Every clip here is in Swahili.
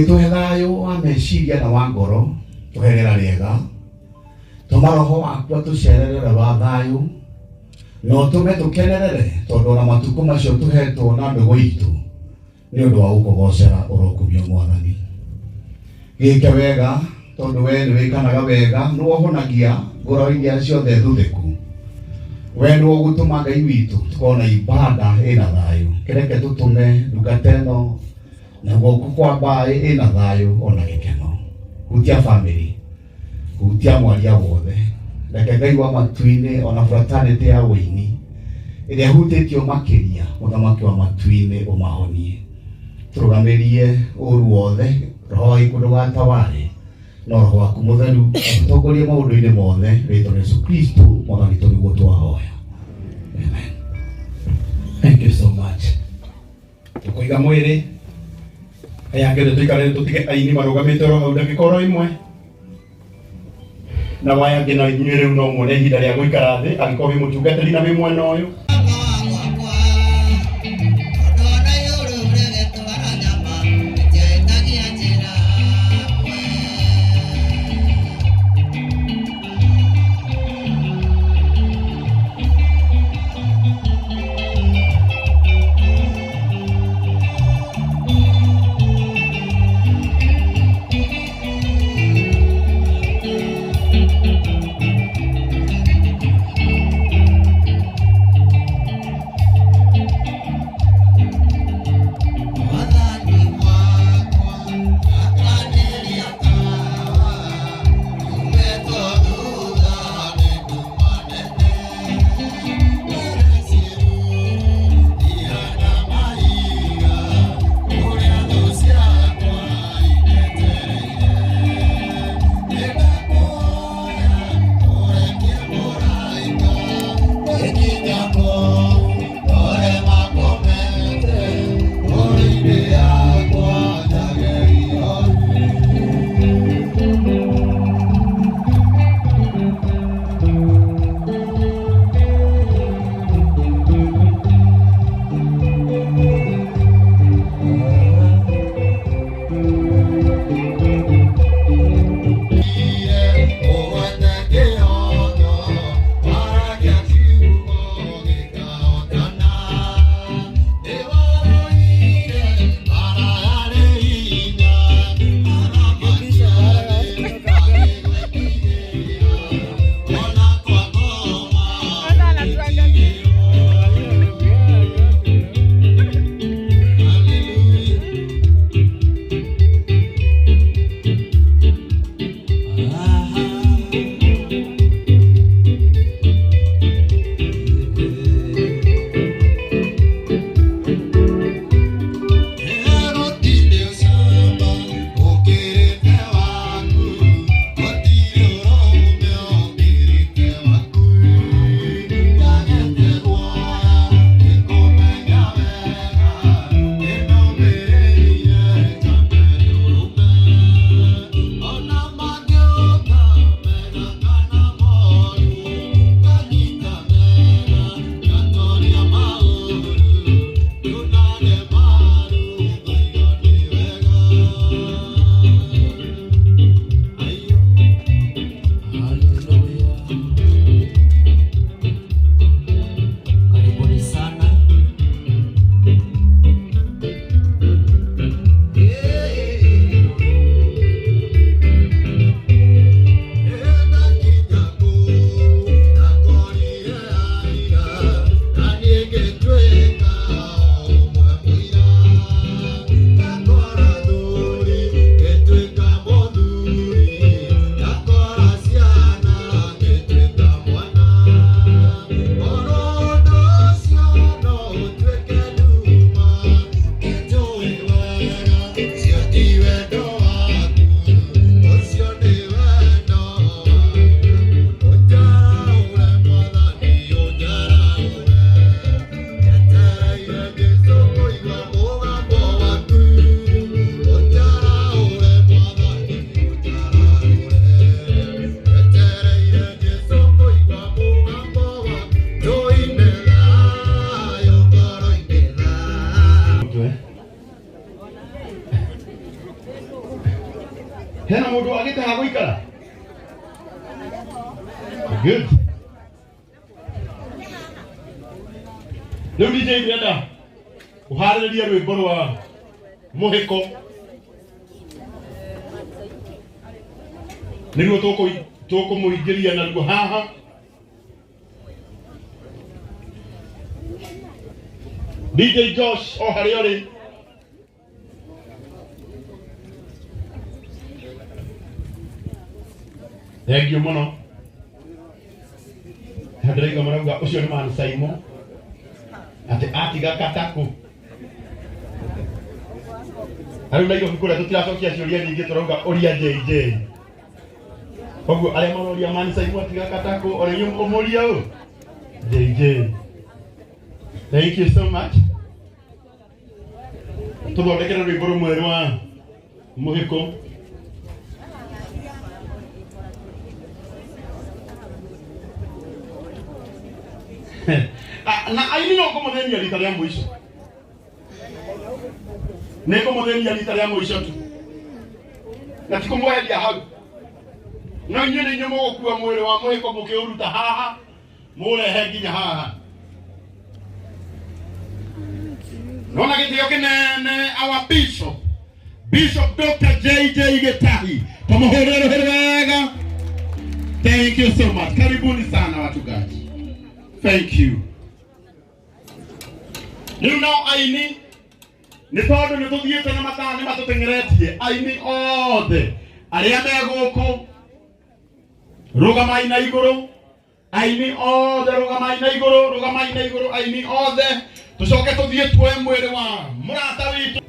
Tuhe thayo wa meciria na wa ngoro, tuherera riega, tuma roho waku tucererere wa thayo, no tume tukenerere tondu na matuko macio tuhetwo na mbegu itu ni undu wa gukugocera urokumio Mwathani. Gike wega tondu we ni wikanaga wega no honagia ngoro iria ciothe thuthiku. We no gutuma Ngai witu tukona ibada ina thayo, kireke tutume ndugateno na goku kwa bae ina thayo ona gikeno. Hutia family, hutia mwaria wothe, reke Ngai wa matuine ona fraternity ya wini iria hutitio makiria muthamaki wa matuine umahonie. Turugamirie uru wothe, roho ikundu gataware no roho waku mutheru tongorie maundu-ini mothe ritwa Yesu Kristo Mwathani turiguo twahoya. Amen. Thank you so much. Tukuiga mwiri aya ngende tuikare tutige aini marugamite ro hau ndagikoro imwe na waya ngina inyuĩ rĩu no muone ihinda rĩa gũikara thĩ angĩkorwo wĩ mũtungatĩri na wĩ mwena ũyũ. Hena mundu agite ha guikara. Good. Leo DJ ndenda uhariririe rwimbo rwa Muhiko. Nĩruo tũkũmũingĩria naruo haha. DJ Josh o harĩa ũrĩ. Thengiũ mũno. Ndĩraiga marauga ũcio nĩ Man Simon. Atĩ atiga Katako. Arĩu Nairobi kũrĩa tũtiracokia ciũria nyingĩ tũrauga ũria JJ. Koguo arĩa maroria Man Simon atiga Katako ore ũmũria ũ JJ. Thank you so much. Tũthondekere rwĩmbo rũmwe rwa Muhiko. Na aini no kũmũthenia rita rĩa mũico. Nĩ kũmũthenia rita rĩa mũico tu. Na ti kũmweheria hau. No inyuĩ nĩ inyuĩ mũgũkua mwĩrĩ wa Muhiko mũkĩũruta haha mũrehe nginya haha. Nona gĩtĩo kĩnene our Bishop Dr. JJ Getahi. Tumuhũrĩre rũhĩ wega. Thank you so much. Karibuni sana wachungaji. Thank you. Rĩu nao aini nĩ tondũ nĩ tũthiĩte na mathaa nĩ matũtengeretie aini othe arĩa me gũkũ rũgamai na igũrũ. Aini othe rũgamai na igũrũ aini othe. Tũcoke tũthiĩ tuoe mwĩrĩ wa mũrata witũ.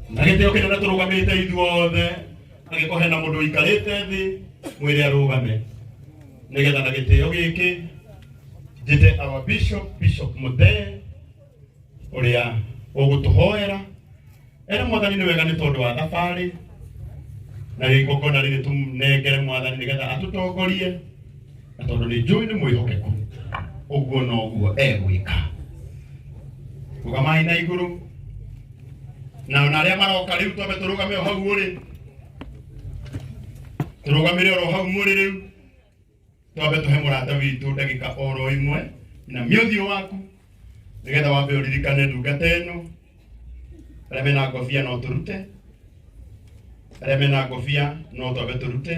Na gĩtĩo kĩnene tũrũgamĩte ithuothe agĩkorwo hena mũndũ ũikarĩte thĩ mwĩrĩ arũgame nĩgetha na gĩtĩo gĩkĩ njĩte our Bishop Muthee ũrĩa ũgũtũhoera. Ena Mwathani nĩ wega nĩ tondũ wa thabarĩ na igongona rĩrĩ tũnengere Mwathani nĩgetha atũtongorie na tondũ nĩ njũĩ nĩ mwĩhokeku ũguo noguo egwĩka. Rũgamai na igũrũ na arĩa maroka rĩu twambe tũrũgame o hau ũrĩ. Tũrũgamĩre oro hau mũrĩ rĩu twambe tũhe mũrata witũ ndagĩka oro ĩmwe na mĩũthiũ waku nĩgetha wambe ũririkane ndungata ĩno. Arĩa mena ngobia no tũrute, arĩa mena ngobia no twambe tũrute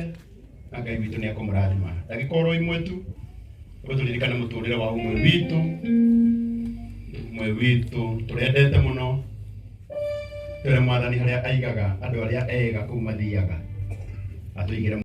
na Ngai witũ nĩ ekũmũrathima. Ndagĩka oro ĩmwe tu tũririkane mũtũrĩre wa ũmwe witũ Ngai witũ tũrendete mũno, tũrĩ mwathani harĩa aigaga andũ arĩa ega kũu mathiaga atũigĩre